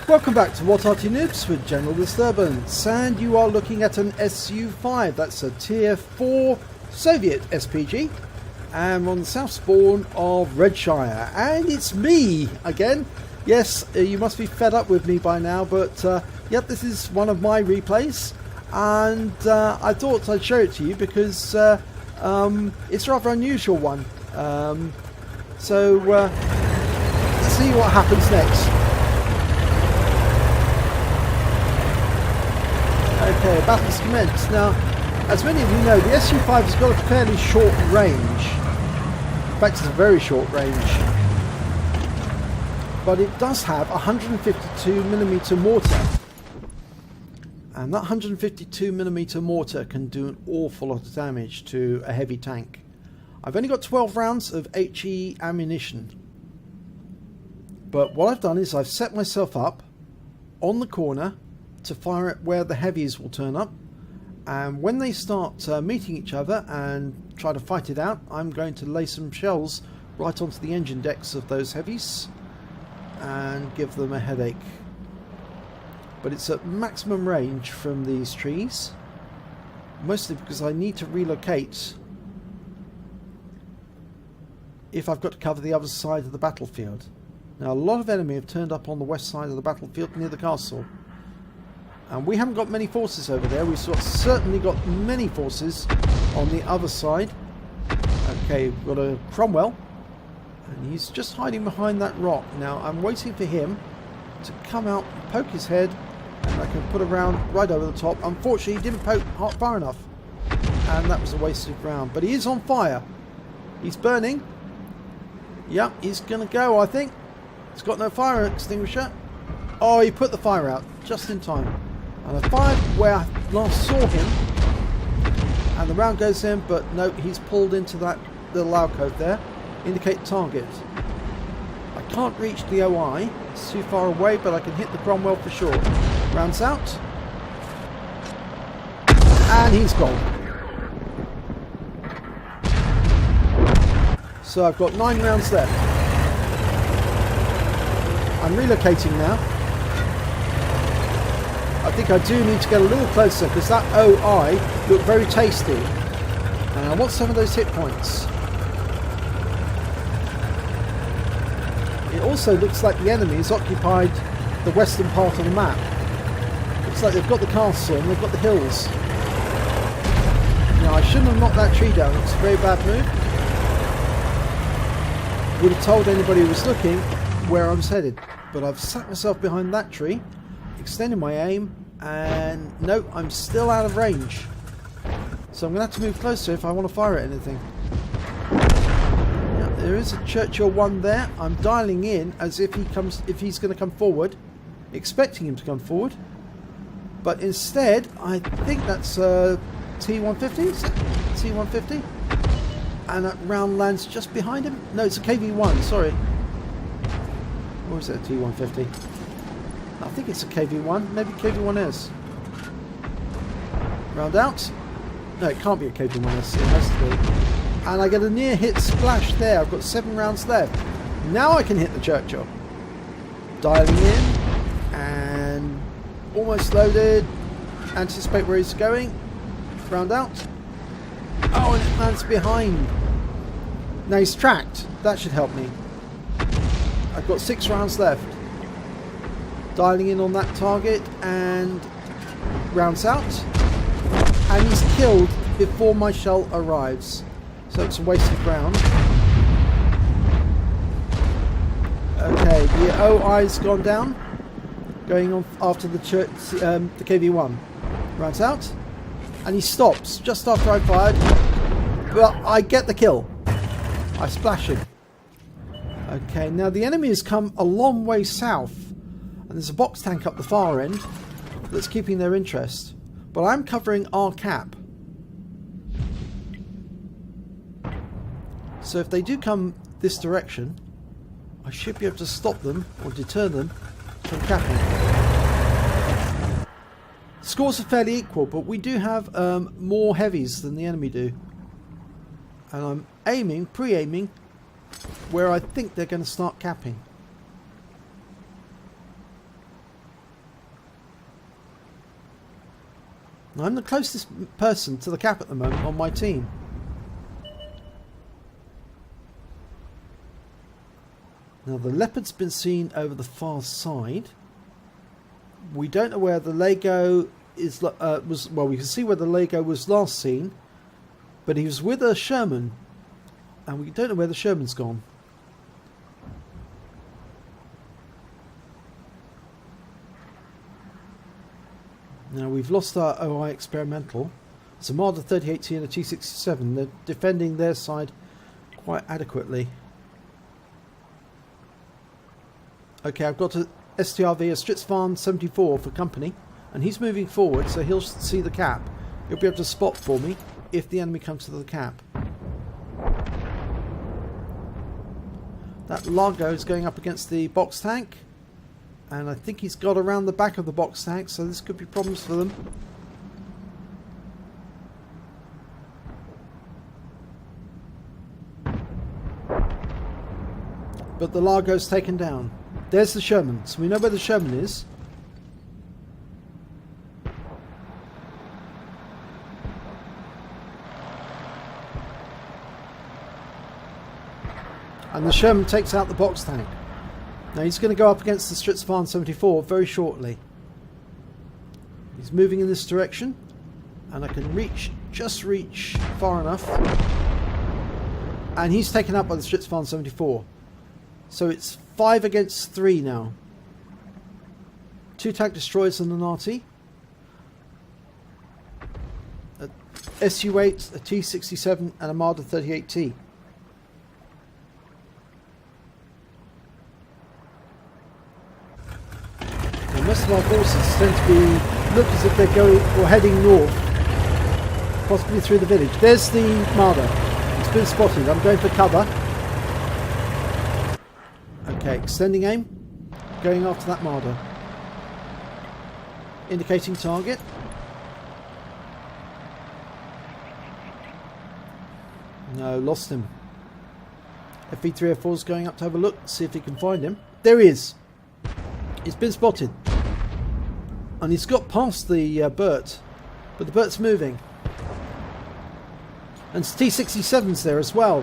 Welcome back to What Arty Noobs with General Disturbance, and you are looking at an SU-5, that's a Tier 4 Soviet SPG, and we're on the south spawn of Redshire, and it's me again. Yes, you must be fed up with me by now, but yep, this is one of my replays, and I thought I'd show it to you because it's a rather unusual one. So let's see what happens next. Okay, battle's commenced. Now, as many of you know, the SU-5 has got a fairly short range. In fact, it's a very short range. But it does have a 152mm mortar. And that 152mm mortar can do an awful lot of damage to a heavy tank. I've only got 12 rounds of HE ammunition. But what I've done is I've set myself up on the corner to fire it where the heavies will turn up, and when they start meeting each other and try to fight it out, I'm going to lay some shells right onto the engine decks of those heavies and give them a headache. But it's at maximum range from these trees, mostly because I need to relocate if I've got to cover the other side of the battlefield. Now, a lot of enemy have turned up on the west side of the battlefield near the castle. And we haven't got many forces over there. We've certainly got many forces on the other side. Okay, we've got a Cromwell. And he's just hiding behind that rock. Now, I'm waiting for him to come out and poke his head. And I can put a round right over the top. Unfortunately, he didn't poke far enough. And that was a wasted round. But he is on fire. He's burning. Yep, he's going to go, I think. He's got no fire extinguisher. Oh, he put the fire out just in time. And I fired where I last saw him, and the round goes in, but no, he's pulled into that little alcove there. Indicate target. I can't reach the OI, it's too far away, but I can hit the Cromwell for sure. Rounds out. And he's gone. So I've got 9 rounds left. I'm relocating now. I think I do need to get a little closer because that OI looked very tasty. And I want some of those hit points. It also looks like the enemy has occupied the western part of the map. Looks like they've got the castle and they've got the hills. Now, I shouldn't have knocked that tree down. It's a very bad move. Would have told anybody who was looking where I was headed. But I've sat myself behind that tree, extending my aim, and no, I'm still out of range. So I'm going to have to move closer if I want to fire at anything. Now, there is a Churchill 1 there. I'm dialing in as if he's going to come forward, expecting him to come forward. But instead, I think that's a T-150, is it? T-150? And that round lands just behind him. No, it's a KV-1, sorry. Or is it a T-150? I think it's a KV-1. Maybe KV-1S. Round out. No, it can't be a KV-1S. It has to be. And I get a near hit splash there. I've got 7 rounds left. Now I can hit the Churchill. Dialing in. And almost loaded. Anticipate where he's going. Round out. Oh, and it lands behind. Now he's tracked. That should help me. I've got 6 rounds left. Dialing in on that target and rounds out. And he's killed before my shell arrives. So it's a wasted round. Okay, the OI's gone down. Going on after the KV-1. Rounds out. And he stops just after I fired. But I get the kill. I splash him. Okay, now the enemy has come a long way south. And there's a box tank up the far end that's keeping their interest. But I'm covering our cap. So if they do come this direction, I should be able to stop them or deter them from capping. Scores are fairly equal, but we do have more heavies than the enemy do. And I'm aiming, pre-aiming, where I think they're going to start capping. I'm the closest person to the cap at the moment on my team. Now the leopard's been seen over the far side. We don't know where the Lego is. Well, we can see where the Lego was last seen, but he was with a Sherman, and we don't know where the Sherman's gone. Now we've lost our OI experimental. It's a Marder 38T and a T67. They're defending their side quite adequately. Okay, I've got a STRV, a Stritzfarn 74 for company, and he's moving forward, so he'll see the cap. He'll be able to spot for me if the enemy comes to the cap. That Largo is going up against the box tank, and I think he's got around the back of the box tank, so this could be problems for them. But the Largo's taken down. There's the Sherman, so we know where the Sherman is. And the Sherman takes out the box tank. Now he's going to go up against the Stritzfarn 74 very shortly. He's moving in this direction, and I can just reach far enough. And he's taken out by the Stritzfarn 74. So it's 5 against 3 now. 2 tank destroyers and an Arty. A SU-8, a T67 and a Marder 38T. Most of our forces tend to be look as if they're going or heading north, possibly through the village. There's the Marder. It's been spotted. I'm going for cover. Okay, extending aim, going after that Marder. Indicating target. No, lost him. FV304 is going up to have a look, see if he can find him. There he is. He's been spotted. And he's got past the Burt, but the Burt's moving. And T67's there as well.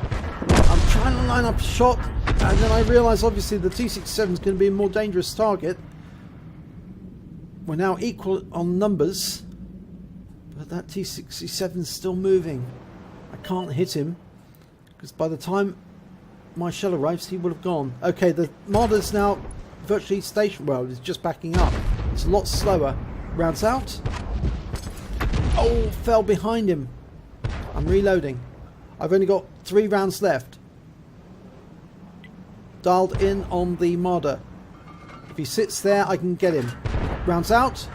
I'm trying to line up a shot, and then I realise obviously the T67's going to be a more dangerous target. We're now equal on numbers, but that T67's still moving. I can't hit him, because by the time my shell arrives he will have gone. Okay, the Marder's now virtually stationed. Well, it's just backing up. It's a lot slower. Rounds out. Oh, fell behind him. I'm reloading. I've only got 3 rounds left. Dialed in on the Marder. If he sits there, I can get him. Rounds out.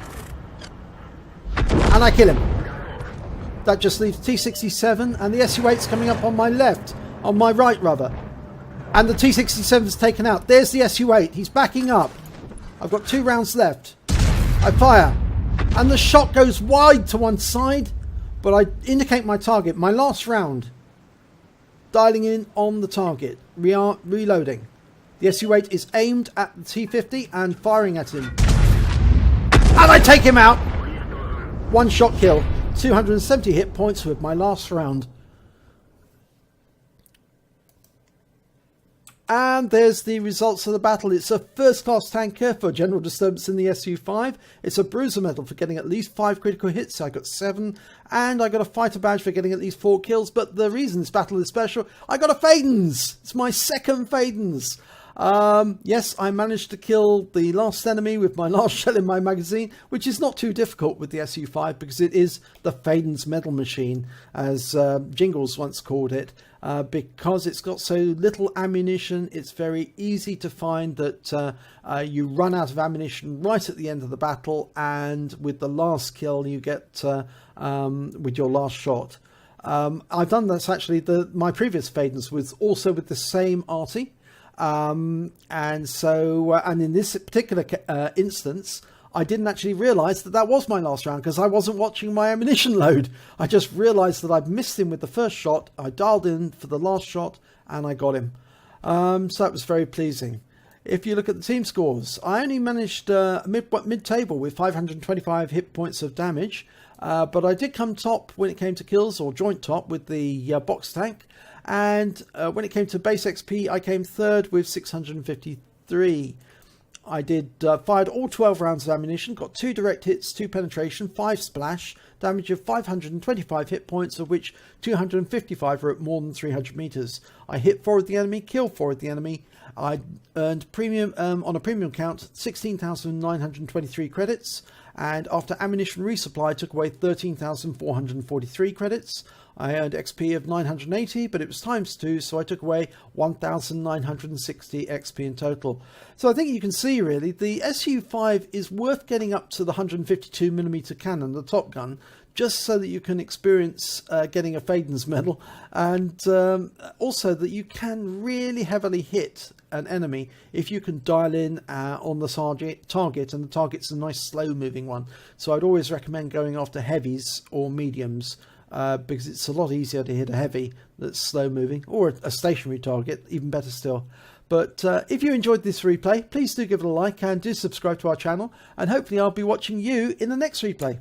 And I kill him. That just leaves T67 and the SU-8's coming up on my left. On my right, rather. And the T67's taken out. There's the SU-8. He's backing up. I've got 2 rounds left. I fire. And the shot goes wide to one side. But I indicate my target. My last round. Dialing in on the target. We are reloading. The SU-8 is aimed at the T50 and firing at him. And I take him out. 1 shot kill. 270 hit points with my last round. And there's the results of the battle. It's a first-class tanker for general disturbance in the SU-5. It's a bruiser medal for getting at least 5 critical hits. I got 7. And I got a fighter badge for getting at least 4 kills. But the reason this battle is special, I got a Fadin's. It's my second Fadin's. Yes, I managed to kill the last enemy with my last shell in my magazine, which is not too difficult with the SU-5 because it is the Fadin's medal machine, as Jingles once called it. Because it's got so little ammunition, it's very easy to find that you run out of ammunition right at the end of the battle, and with the last kill you get with your last shot. I've done this actually. My previous Fadin's was also with the same Arty. And in this particular instance, I didn't actually realise that was my last round because I wasn't watching my ammunition load. I just realised that I'd missed him with the first shot. I dialed in for the last shot and I got him. So that was very pleasing. If you look at the team scores, I only managed mid-table with 525 hit points of damage, but I did come top when it came to kills, or joint top with the box tank, and when it came to base XP, I came third with 653. I fired all 12 rounds of ammunition, got 2 direct hits, 2 penetration, 5 splash, damage of 525 hit points, of which 255 were at more than 300 meters. I hit 4 of the enemy, killed 4 of the enemy. I earned premium on a premium count 16,923 credits, and after ammunition resupply I took away 13,443 credits. I earned XP of 980, but it was times 2, so I took away 1,960 XP in total. So I think you can see really the SU-5 is worth getting up to the 152mm cannon, the top gun, just so that you can experience getting a Fadin's medal, and also that you can really heavily hit an enemy if you can dial in on the target, and the target's a nice slow moving one. So I'd always recommend going after heavies or mediums, because it's a lot easier to hit a heavy that's slow moving, or a stationary target, even better still. But if you enjoyed this replay, please do give it a like and do subscribe to our channel, and hopefully I'll be watching you in the next replay.